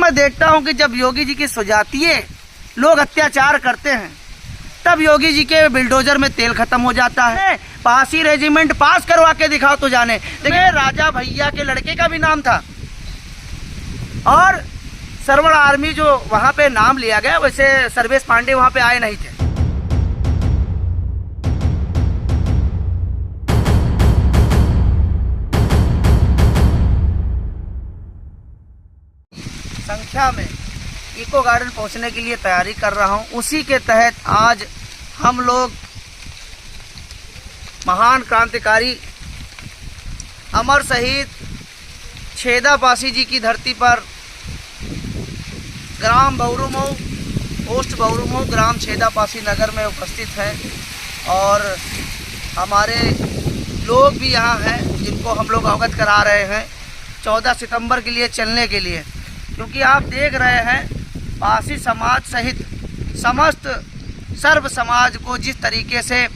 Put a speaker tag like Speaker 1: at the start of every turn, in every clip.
Speaker 1: मैं देखता हूँ कि जब योगी जी की स्वजातीय लोग अत्याचार करते हैं तब योगी जी के बिल्डोजर में तेल खत्म हो जाता है। पासी रेजिमेंट पास करवा के दिखाओ तो जाने। देखिए, राजा भैया के लड़के का भी नाम था और सरवण आर्मी जो वहाँ पे नाम लिया गया, वैसे सर्वेश पांडे वहाँ पे आए नहीं थे। संख्या में इको गार्डन पहुंचने के लिए तैयारी कर रहा हूं। उसी के तहत आज हम लोग महान क्रांतिकारी अमर शहीद छेदा पासी जी की धरती पर ग्राम बौरूमऊ, पोस्ट बौरूमऊ, ग्राम छेदा पासी नगर में उपस्थित हैं और हमारे लोग भी यहाँ हैं जिनको हम लोग अवगत करा रहे हैं 14 सितंबर के लिए चलने के लिए। क्योंकि आप देख रहे हैं पासी समाज सहित समस्त सर्व समाज को जिस तरीके से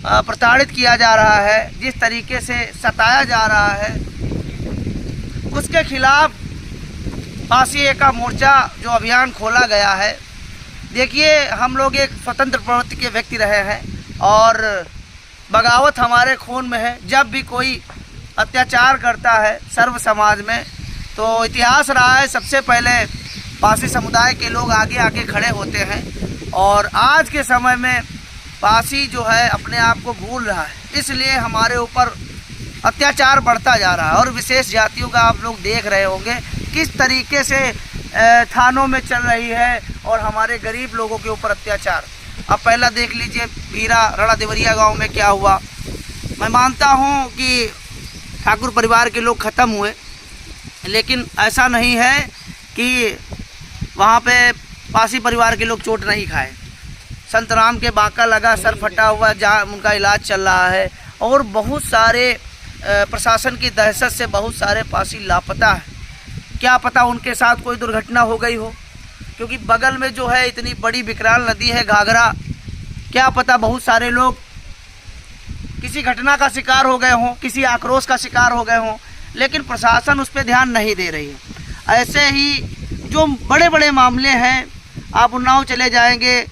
Speaker 1: प्रताड़ित किया जा रहा है, जिस तरीके से सताया जा रहा है, उसके खिलाफ पासी एका मोर्चा जो अभियान खोला गया है। देखिए, हम लोग एक स्वतंत्र प्रवृत्ति के व्यक्ति रहे हैं और बगावत हमारे खून में है। जब भी कोई अत्याचार करता है सर्व समाज में तो इतिहास रहा है सबसे पहले पासी समुदाय के लोग आगे आके खड़े होते हैं और आज के समय में पासी जो है अपने आप को भूल रहा है, इसलिए हमारे ऊपर अत्याचार बढ़ता जा रहा है। और विशेष जातियों का आप लोग देख रहे होंगे किस तरीके से थानों में चल रही है और हमारे गरीब लोगों के ऊपर अत्याचार। अब पहला देख लीजिए बीरा रड़ा देवरिया गांव में क्या हुआ। मैं मानता हूं कि ठाकुर परिवार के लोग ख़त्म हुए, लेकिन ऐसा नहीं है कि वहाँ पे पासी परिवार के लोग चोट नहीं खाए। संत राम के बांका लगा, सर फटा हुआ, जहाँ उनका इलाज चल रहा है और बहुत सारे प्रशासन की दहशत से बहुत सारे पासी लापता है। क्या पता उनके साथ कोई दुर्घटना हो गई हो, क्योंकि बगल में जो है इतनी बड़ी विकराल नदी है घाघरा। क्या पता बहुत सारे लोग किसी घटना का शिकार हो गए हों, किसी आक्रोश का शिकार हो गए हों, लेकिन प्रशासन उस पर ध्यान नहीं दे रही है। ऐसे ही जो बड़े बड़े मामले हैं, आप उन्नाव चले जाएंगे,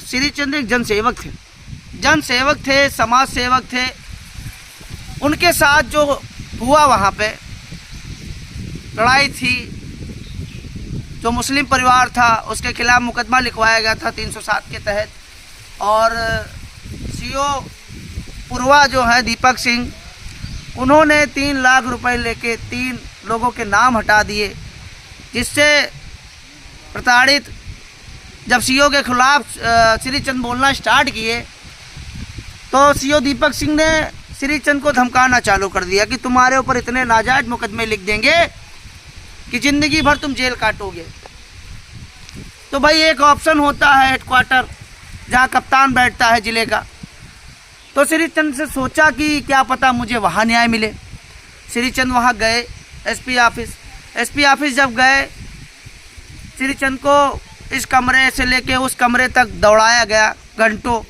Speaker 1: श्री चंद्र एक जनसेवक थे, समाज सेवक थे। उनके साथ जो हुआ वहाँ पे लड़ाई थी, जो मुस्लिम परिवार था उसके खिलाफ मुकदमा लिखवाया गया था 307 के तहत। और सीओ पुरवा जो है दीपक सिंह, उन्होंने 3 लाख रुपए लेके 3 लोगों के नाम हटा दिए, जिससे प्रताड़ित जब सीओ के खिलाफ श्री चंद बोलना स्टार्ट किए तो सीओ दीपक सिंह ने श्री चंद को धमकाना चालू कर दिया कि तुम्हारे ऊपर इतने नाजायज मुकदमे लिख देंगे कि ज़िंदगी भर तुम जेल काटोगे। तो भाई एक ऑप्शन होता है हेडक्वार्टर, जहाँ कप्तान बैठता है ज़िले का। तो श्री चंद से सोचा कि क्या पता मुझे वहाँ न्याय मिले। श्री चंद वहाँ गए एसपी ऑफिस जब गए, श्री चंद को इस कमरे से लेके उस कमरे तक दौड़ाया गया घंटों।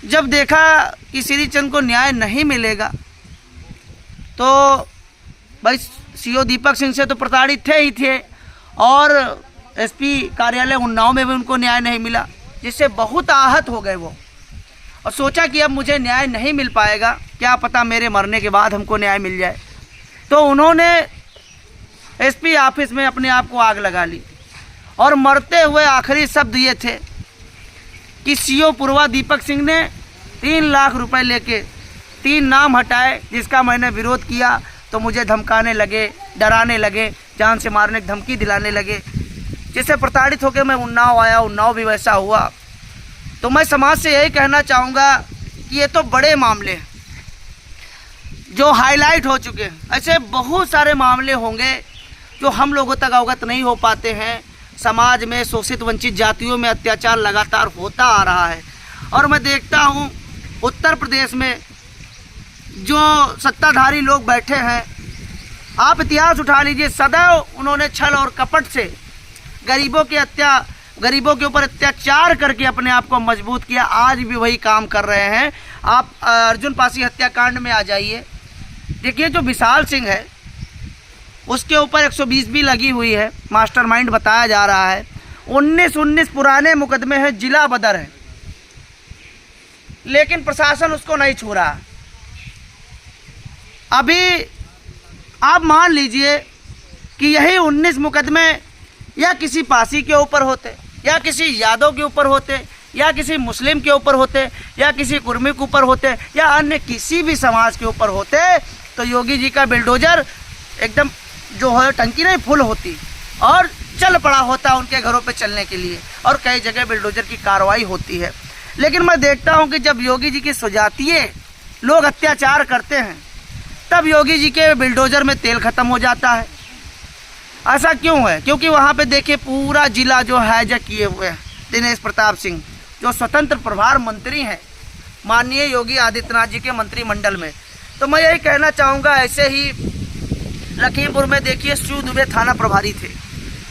Speaker 1: जब देखा कि श्री चंद को न्याय नहीं मिलेगा तो भाई सीओ दीपक सिंह से तो प्रताड़ित थे ही थे, और एसपी कार्यालय उन्नाव में भी उनको न्याय नहीं मिला, जिससे बहुत आहत हो गए वो। और सोचा कि अब मुझे न्याय नहीं मिल पाएगा, क्या पता मेरे मरने के बाद हमको न्याय मिल जाए। तो उन्होंने एसपी ऑफिस में अपने आप को आग लगा ली और मरते हुए आखिरी शब्द ये थे कि सीओ पुरवा दीपक सिंह ने 3 लाख रुपए लेके 3 नाम हटाए, जिसका मैंने विरोध किया तो मुझे धमकाने लगे, डराने लगे, जान से मारने की धमकी दिलाने लगे, जिससे प्रताड़ित होकर मैं उन्नाव आया। उन्नाव भी वैसा हुआ। तो मैं समाज से यही कहना चाहूँगा कि ये तो बड़े मामले हैं जो हाईलाइट हो चुके हैं। ऐसे बहुत सारे मामले होंगे जो हम लोगों तक अवगत नहीं हो पाते हैं। समाज में शोषित वंचित जातियों में अत्याचार लगातार होता आ रहा है। और मैं देखता हूँ उत्तर प्रदेश में जो सत्ताधारी लोग बैठे हैं, आप इतिहास उठा लीजिए, सदैव उन्होंने छल और कपट से गरीबों के ऊपर अत्याचार करके अपने आप को मजबूत किया। आज भी वही काम कर रहे हैं। आप अर्जुन पासी हत्याकांड में आ जाइए, देखिए जो विशाल सिंह है उसके ऊपर 120 भी लगी हुई है, मास्टरमाइंड बताया जा रहा है। 19 पुराने मुकदमे हैं, जिला बदर है, लेकिन प्रशासन उसको नहीं छू रहा। अभी आप मान लीजिए कि यही 19 मुकदमे या किसी पासी के ऊपर होते, या किसी यादव के ऊपर होते, या किसी मुस्लिम के ऊपर होते, या किसी कुर्मी के ऊपर होते, या अन्य किसी भी समाज के ऊपर होते, तो योगी जी का बिल्डोजर एकदम जो है टंकी नहीं फुल होती और चल पड़ा होता उनके घरों पे चलने के लिए, और कई जगह बिल्डोजर की कार्रवाई होती है। लेकिन मैं देखता हूं कि जब योगी जी की सुजातीय लोग अत्याचार करते हैं, तब योगी जी के बिल्डोजर में तेल खत्म हो जाता है। ऐसा क्यों है? क्योंकि वहाँ पे देखिए पूरा जिला जो हाईजैक किए हुए हैं। दिनेश प्रताप सिंह जो स्वतंत्र प्रभार मंत्री हैं माननीय योगी आदित्यनाथ जी के मंत्रिमंडल में, तो मैं यही कहना चाहूँगा, ऐसे ही लखीमपुर में देखिए शिव दुबे थाना प्रभारी थे।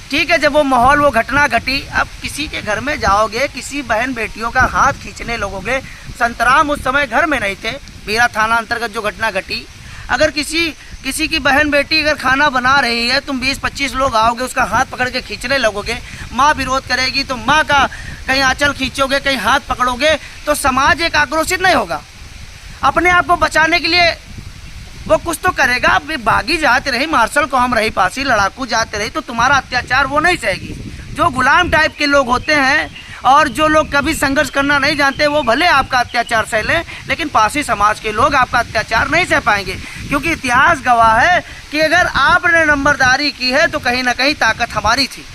Speaker 1: ठीक है, जब वो माहौल वो घटना घटी, अब किसी के घर में जाओगे, किसी बहन बेटियों का हाथ खींचने लगोगे। संतराम उस समय घर में नहीं थे, बीरा थाना अंतर्गत जो घटना घटी। अगर किसी की बहन बेटी अगर खाना बना रही है, तुम 20-25 लोग आओगे, उसका हाथ पकड़ के खींचने लगोगे, माँ विरोध करेगी तो माँ का कहीं आंचल खींचोगे, कहीं हाथ पकड़ोगे, तो समाज एक आक्रोशित नहीं होगा? अपने आप को बचाने के लिए वो कुछ तो करेगा। अब बागी जाते रही, मार्शल को हम रही पासी, लड़ाकू जाते रही, तो तुम्हारा अत्याचार वो नहीं सहेगी। जो गुलाम टाइप के लोग होते हैं और जो लोग कभी संघर्ष करना नहीं जानते, वो भले आपका अत्याचार सह लें, लेकिन पासी समाज के लोग आपका अत्याचार नहीं सह पाएंगे। क्योंकि इतिहास गवाह है कि अगर आपने नंबरदारी की है तो कहीं ना कहीं ताकत हमारी थी।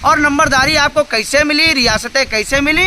Speaker 1: और नंबरदारी आपको कैसे मिली, रियासतें कैसे मिली,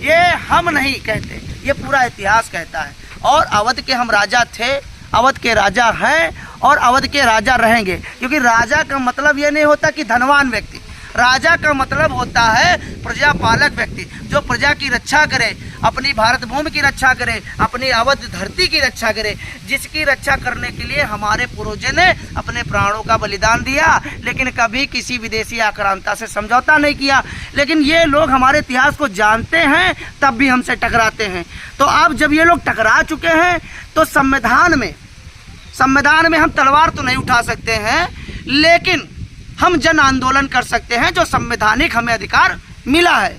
Speaker 1: ये हम नहीं कहते, ये पूरा इतिहास कहता है। और अवध के हम राजा थे, अवध के राजा हैं और अवध के राजा रहेंगे। क्योंकि राजा का मतलब ये नहीं होता कि धनवान व्यक्ति, राजा का मतलब होता है प्रजा पालक व्यक्ति, जो प्रजा की रक्षा करे, अपनी भारत भूमि की रक्षा करे, अपनी अवध धरती की रक्षा करे, जिसकी रक्षा करने के लिए हमारे पूर्वजों ने अपने प्राणों का बलिदान दिया, लेकिन कभी किसी विदेशी आक्रांता से समझौता नहीं किया। लेकिन ये लोग हमारे इतिहास को जानते हैं, तब भी हमसे टकराते हैं। तो अब जब ये लोग टकरा चुके हैं, तो संविधान में हम तलवार तो नहीं उठा सकते हैं, लेकिन हम जन आंदोलन कर सकते हैं, जो संवैधानिक हमें अधिकार मिला है।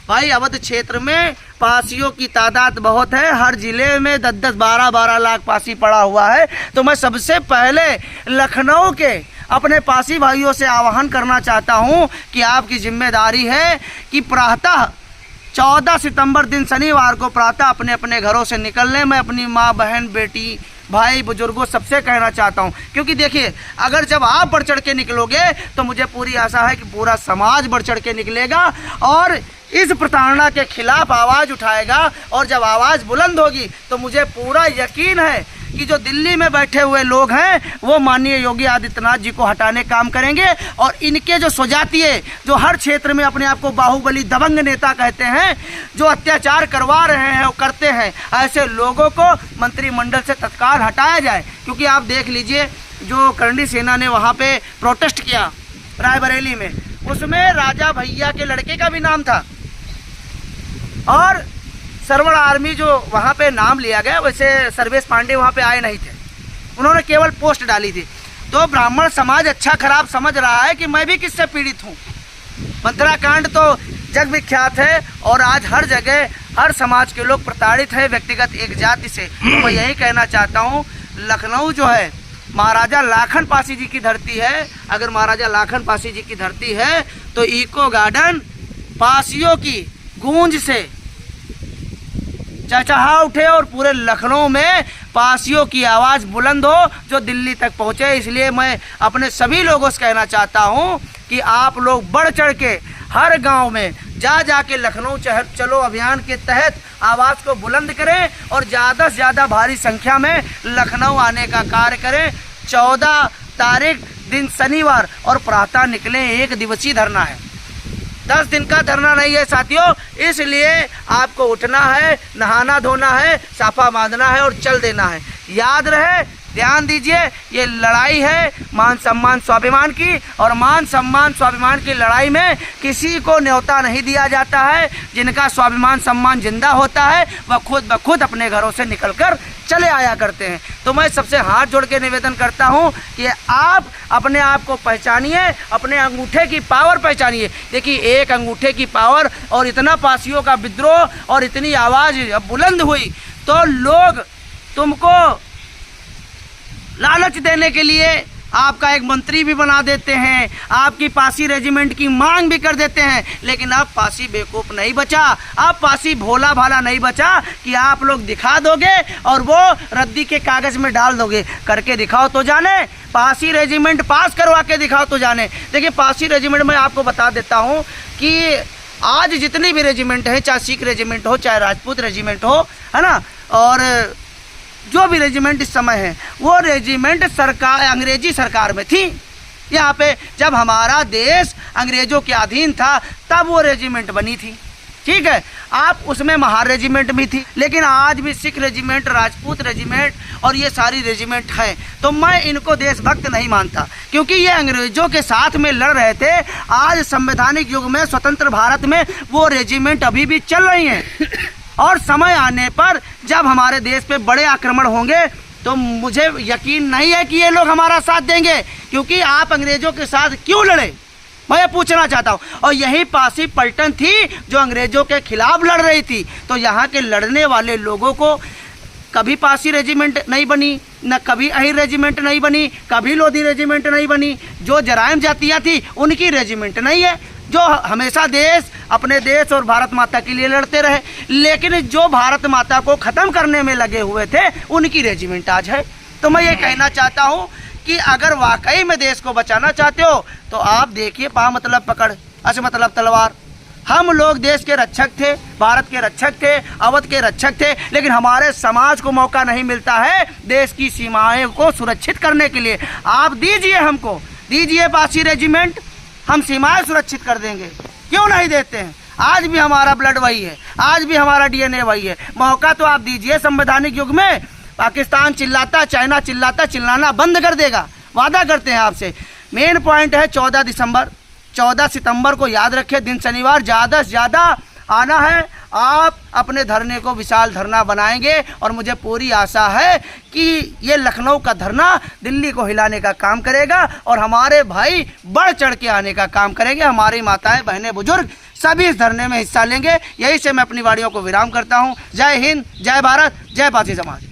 Speaker 1: भाई अवध क्षेत्र में पासियों की तादाद बहुत है, हर जिले में 10-10, 12-12 लाख पासी पड़ा हुआ है। तो मैं सबसे पहले लखनऊ के अपने पासी भाइयों से आह्वान करना चाहता हूं कि आपकी जिम्मेदारी है कि प्रातः 14 सितंबर दिन शनिवार को प्रातः अपने अपने घरों से निकलने। मैं अपनी माँ, बहन, बेटी, भाई, बुजुर्गों सबसे कहना चाहता हूं, क्योंकि देखिए अगर जब आप बढ़ चढ़ के निकलोगे तो मुझे पूरी आशा है कि पूरा समाज बढ़ चढ़ के निकलेगा और इस प्रताड़ना के खिलाफ आवाज़ उठाएगा। और जब आवाज़ बुलंद होगी तो मुझे पूरा यकीन है कि जो दिल्ली में बैठे हुए लोग हैं वो माननीय योगी आदित्यनाथ जी को हटाने काम करेंगे। और इनके जो सुजातीय, जो हर क्षेत्र में अपने आप को बाहुबली दबंग नेता कहते हैं, जो अत्याचार करवा रहे हैं, वो करते हैं, ऐसे लोगों को मंत्रिमंडल से तत्काल हटाया जाए। क्योंकि आप देख लीजिए जो करंडी सेना ने वहाँ पे प्रोटेस्ट किया रायबरेली में, उसमें राजा भैया के लड़के का भी नाम था। और सरवण आर्मी जो वहाँ पे नाम लिया गया, वैसे सर्वेश पांडे वहाँ पे आए नहीं थे, उन्होंने केवल पोस्ट डाली थी। तो ब्राह्मण समाज अच्छा खराब समझ रहा है कि मैं भी किससे पीड़ित हूँ। मंथरा कांड तो जग विख्यात है और आज हर जगह हर समाज के लोग प्रताड़ित हैं व्यक्तिगत एक जाति से। तो मैं यही कहना चाहता हूँ, लखनऊ जो है महाराजा लाखन पासी जी की धरती है। अगर महाराजा लाखन पासी जी की धरती है तो इको गार्डन पासियों की गूंज से चहचहा उठे और पूरे लखनऊ में पासियों की आवाज़ बुलंद हो जो दिल्ली तक पहुँचे। इसलिए मैं अपने सभी लोगों से कहना चाहता हूँ कि आप लोग बढ़ चढ़ के हर गांव में जा के लखनऊ चलो अभियान के तहत आवाज़ को बुलंद करें और ज़्यादा से ज़्यादा भारी संख्या में लखनऊ आने का कार्य करें। 14 तारीख दिन शनिवार और प्रातः निकलें। 1 दिवसीय धरना है, 10 दिन का धरना नहीं है साथियों। इसलिए आपको उठना है, नहाना धोना है, साफा बांधना है और चल देना है। याद रहे, ध्यान दीजिए, ये लड़ाई है मान सम्मान स्वाभिमान की, और मान सम्मान स्वाभिमान की लड़ाई में किसी को न्योता नहीं दिया जाता है। जिनका स्वाभिमान सम्मान जिंदा होता है वह खुद ब खुद अपने घरों से निकलकर चले आया करते हैं। तो मैं सबसे हाथ जोड़ के निवेदन करता हूं कि आप अपने आप को पहचानिए, अपने अंगूठे की पावर पहचानिए। देखिए, एक अंगूठे की पावर और इतना पासियों का विद्रोह और इतनी आवाज़ बुलंद हुई तो लोग तुमको लालच देने के लिए आपका एक मंत्री भी बना देते हैं, आपकी पासी रेजिमेंट की मांग भी कर देते हैं। लेकिन अब पासी बेवकूफ़ नहीं बचा, अब पासी भोला भाला नहीं बचा कि आप लोग दिखा दोगे और वो रद्दी के कागज़ में डाल दोगे। करके दिखाओ तो जाने, पासी रेजिमेंट पास करवा के दिखाओ तो जाने। देखिए, पासी रेजिमेंट में आपको बता देता हूँ कि आज जितनी भी रेजिमेंट है, चाहे सिख रेजिमेंट हो, चाहे राजपूत रेजिमेंट हो, है ना, और जो भी रेजिमेंट इस समय है, वो रेजिमेंट सरकार, अंग्रेजी सरकार में थी। यहाँ पे जब हमारा देश अंग्रेज़ों के अधीन था तब वो रेजिमेंट बनी थी, ठीक है। आप उसमें महार रेजिमेंट भी थी, लेकिन आज भी सिख रेजिमेंट, राजपूत रेजिमेंट और ये सारी रेजिमेंट हैं। तो मैं इनको देशभक्त नहीं मानता, क्योंकि ये अंग्रेज़ों के साथ में लड़ रहे थे। आज संवैधानिक युग में, स्वतंत्र भारत में वो रेजिमेंट अभी भी चल रही हैं। और समय आने पर जब हमारे देश पे बड़े आक्रमण होंगे तो मुझे यकीन नहीं है कि ये लोग हमारा साथ देंगे, क्योंकि आप अंग्रेज़ों के साथ क्यों लड़े, मैं ये पूछना चाहता हूँ। और यही पासी पलटन थी जो अंग्रेज़ों के खिलाफ लड़ रही थी। तो यहाँ के लड़ने वाले लोगों को कभी पासी रेजिमेंट नहीं बनी, न कभी अहिर रेजिमेंट नहीं बनी, कभी लोधी रेजिमेंट नहीं बनी। जो जराइम जातियाँ थी उनकी रेजिमेंट नहीं है, जो हमेशा देश, अपने देश और भारत माता के लिए लड़ते रहे। लेकिन जो भारत माता को ख़त्म करने में लगे हुए थे उनकी रेजिमेंट आज है। तो मैं ये कहना चाहता हूँ कि अगर वाकई में देश को बचाना चाहते हो तो आप देखिए, पा मतलब पकड़, अस मतलब तलवार। हम लोग देश के रक्षक थे, भारत के रक्षक थे, अवध के रक्षक थे, लेकिन हमारे समाज को मौका नहीं मिलता है देश की सीमाएं को सुरक्षित करने के लिए। आप दीजिए, हमको दीजिए पासी रेजिमेंट, हम सीमाएं सुरक्षित कर देंगे। क्यों नहीं देते हैं? आज भी हमारा ब्लड वही है, आज भी हमारा डीएनए वही है। मौका तो आप दीजिए। संवैधानिक युग में पाकिस्तान चिल्लाता, चाइना चिल्लाता, चिल्लाना बंद कर देगा, वादा करते हैं आपसे। मेन पॉइंट है 14 सितंबर को याद रखें, दिन शनिवार, ज़्यादा से ज़्यादा आना है। आप अपने धरने को विशाल धरना बनाएंगे और मुझे पूरी आशा है कि ये लखनऊ का धरना दिल्ली को हिलाने का काम करेगा और हमारे भाई बढ़ चढ़ के आने का काम करेंगे। हमारी माताएं, बहनें, बुजुर्ग सभी इस धरने में हिस्सा लेंगे। यही से मैं अपनी वाणियों को विराम करता हूँ। जय हिंद, जय भारत, जय पासी समाज।